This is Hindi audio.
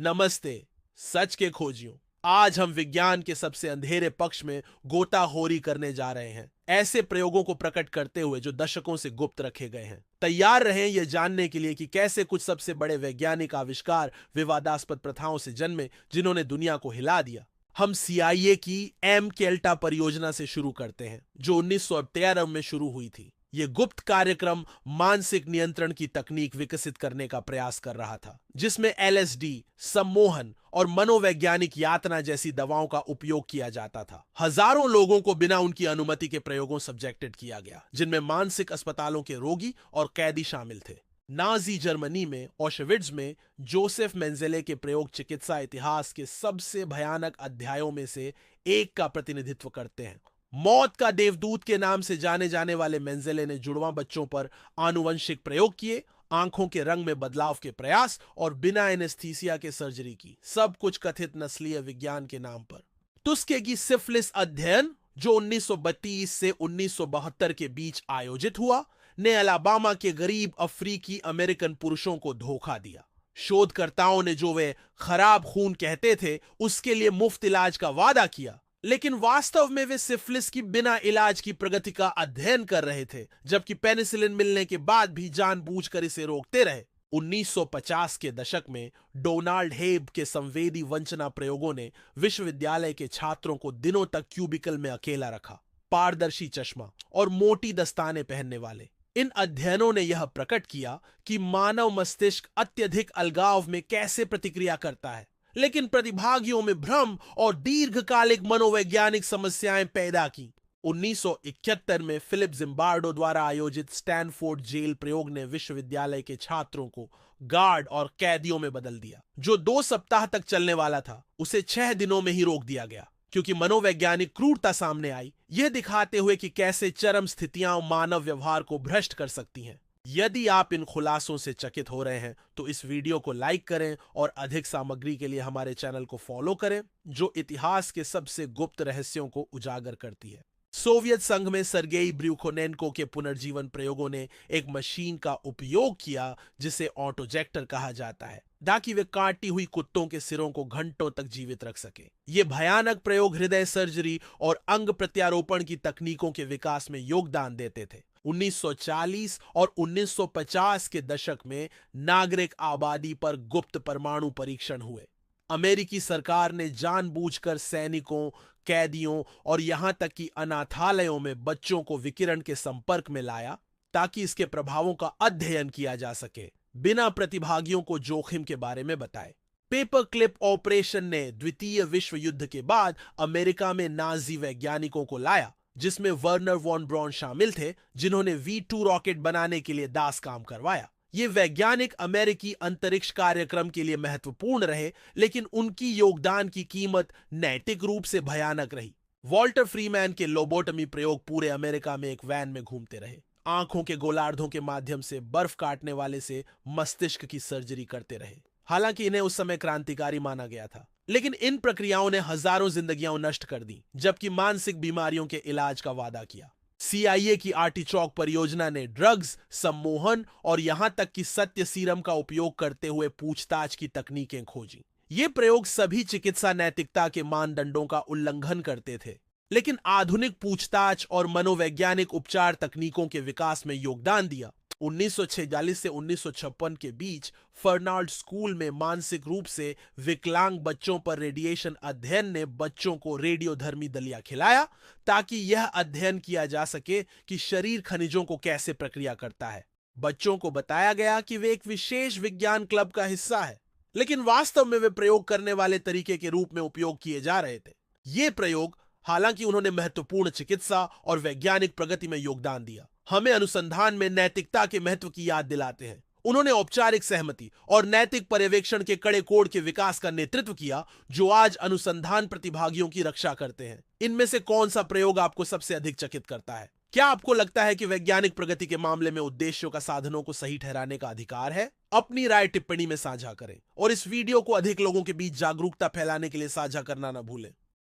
नमस्ते, सच के खोजियों। आज हम विज्ञान के सबसे अंधेरे पक्ष में गोताखोरी करने जा रहे हैं, ऐसे प्रयोगों को प्रकट करते हुए जो दशकों से गुप्त रखे गए हैं। तैयार रहें यह जानने के लिए कि कैसे कुछ सबसे बड़े वैज्ञानिक आविष्कार विवादास्पद प्रथाओं से जन्मे, जिन्होंने दुनिया को हिला दिया। हम CIA की एम केल्टा परियोजना से शुरू करते हैं, जो 1913 में शुरू हुई थी। यह गुप्त कार्यक्रम मानसिक नियंत्रण की तकनीक विकसित करने का प्रयास कर रहा था, जिसमें LSD, सम्मोहन और मनोवैज्ञानिक यातना जैसी दवाओं का उपयोग किया जाता था। हजारों लोगों को बिना उनकी अनुमति के प्रयोगों सब्जेक्टेड किया गया, जिनमें मानसिक अस्पतालों के रोगी और कैदी शामिल थे। नाजी जर्मनी में ऑशविट्ज में जोसेफ मेंजेले के प्रयोग चिकित्सा इतिहास के सबसे भयानक अध्यायों में से एक का प्रतिनिधित्व करते हैं। मौत का देवदूत के नाम से जाने जाने वाले मेंजेले ने जुड़वां बच्चों पर आनुवंशिक प्रयोग किए, आंखों के रंग में बदलाव के प्रयास और बिना एनेस्थीसिया के सर्जरी की, सब कुछ कथित नस्लीय विज्ञान के नाम पर। तुस्के सिफिलिस अध्ययन, जो 1932 से 1972 के बीच आयोजित हुआ, ने अलाबामा के गरीब अफ्रीकी अमेरिकन पुरुषों को धोखा दिया। शोधकर्ताओं ने जो वे खराब खून कहते थे, उसके लिए मुफ्त इलाज का वादा किया, लेकिन वास्तव में वे सिफिलिस की बिना इलाज की प्रगति का अध्ययन कर रहे थे, जबकि पेनिसिलिन मिलने के बाद भी जानबूझकर इसे रोकते रहे। 1950 के दशक में डोनाल्ड हेब के संवेदी वंचना प्रयोगों ने विश्वविद्यालय के छात्रों को दिनों तक क्यूबिकल में अकेला रखा, पारदर्शी चश्मा और मोटी दस्ताने पहनने वाले। इन अध्ययनों ने यह प्रकट किया कि मानव मस्तिष्क अत्यधिक अलगाव में कैसे प्रतिक्रिया करता है, लेकिन प्रतिभागियों में भ्रम और दीर्घकालिक मनोवैज्ञानिक समस्याएं पैदा की। 1971 में फिलिप जिम्बार्डो द्वारा आयोजित स्टैनफोर्ड जेल प्रयोग ने विश्वविद्यालय के छात्रों को गार्ड और कैदियों में बदल दिया। जो 2 सप्ताह तक चलने वाला था, उसे 6 दिनों में ही रोक दिया गया, क्योंकि मनोवैज्ञानिक क्रूरता सामने आई, यह दिखाते हुए कि कैसे चरम स्थितियां मानव व्यवहार को भ्रष्ट कर सकती हैं। यदि आप इन खुलासों से चकित हो रहे हैं तो इस वीडियो को लाइक करें और अधिक सामग्री के लिए हमारे चैनल को फॉलो करें, जो इतिहास के सबसे गुप्त रहस्यों को उजागर करती है। सोवियत संघ में सर्गेई ब्र्यूखोनेनको के पुनर्जीवन प्रयोगों ने एक मशीन का उपयोग किया जिसे ऑटोजेक्टर कहा जाता है, ताकि वे काटी हुई कुत्तों के सिरों को घंटों तक जीवित रख सके। ये भयानक प्रयोग हृदय सर्जरी और अंग प्रत्यारोपण की तकनीकों के विकास में योगदान देते थे। 1940 और 1950 के दशक में नागरिक आबादी पर गुप्त परमाणु परीक्षण हुए। अमेरिकी सरकार ने जानबूझकर सैनिकों, कैदियों और यहां तक कि अनाथालयों में बच्चों को विकिरण के संपर्क में लाया, ताकि इसके प्रभावों का अध्ययन किया जा सके, बिना प्रतिभागियों को जोखिम के बारे में बताए। पेपर क्लिप ऑपरेशन ने द्वितीय विश्व युद्ध के बाद अमेरिका में नाजी वैज्ञानिकों को लाया, जिसमें वर्नर वॉन ब्रॉन शामिल थे, जिन्होंने V2 रॉकेट बनाने के लिए दास काम करवाया। ये वैज्ञानिक अमेरिकी अंतरिक्ष कार्यक्रम के लिए महत्वपूर्ण रहे, लेकिन उनकी योगदान की कीमत नैतिक रूप से भयानक रही। वॉल्टर फ्रीमैन के लोबोटमी प्रयोग पूरे अमेरिका में एक वैन में घूमते रहे। आंखों के गोलार्धों के माध्यम से बर्फ काटने वाले से मस्तिष्क की सर्जरी करते रहे। हालांकि इन्हें उस समय क्रांतिकारी माना गया था, लेकिन इन प्रक्रियाओं ने हजारों जिंदगियां नष्ट कर दी, जबकि मानसिक बीमारियों के इलाज का वादा किया। CIA की आर्टिचॉक परियोजना ने ड्रग्स, सम्मोहन और यहां तक कि सत्य सीरम का उपयोग करते हुए पूछताछ की तकनीकें खोजी। ये प्रयोग सभी चिकित्सा नैतिकता के मानदंडों का उल्लंघन करते थे, लेकिन आधुनिक पूछताछ और मनोवैज्ञानिक उपचार तकनीकों के विकास में योगदान दिया। 1946 से 1956 के बीच फर्नाल्ड स्कूल में मानसिक रूप से विकलांग बच्चों पर रेडिएशन अध्ययन ने बच्चों को रेडियोधर्मी दलिया खिलाया, ताकि यह अध्ययन किया जा सके कि शरीर खनिजों को कैसे प्रक्रिया करता है। बच्चों को बताया गया कि वे एक विशेष विज्ञान क्लब का हिस्सा है, लेकिन वास्तव में वे प्रयोग करने वाले तरीके के रूप में उपयोग किए जा रहे थे। ये प्रयोग, हालांकि उन्होंने महत्वपूर्ण चिकित्सा और वैज्ञानिक प्रगति में योगदान दिया, हमें अनुसंधान में नैतिकता के महत्व की याद दिलाते हैं। उन्होंने औपचारिक सहमति और नैतिक पर्यवेक्षण के कड़े कोड के विकास का नेतृत्व किया, जो आज अनुसंधान प्रतिभागियों की रक्षा करते हैं। इनमें से कौन सा प्रयोग आपको सबसे अधिक चकित करता है? क्या आपको लगता है कि वैज्ञानिक प्रगति के मामले में उद्देश्यों का साधनों को सही ठहराने का अधिकार है? अपनी राय टिप्पणी में साझा करें और इस वीडियो को अधिक लोगों के बीच जागरूकता फैलाने के लिए साझा करना न भूलें।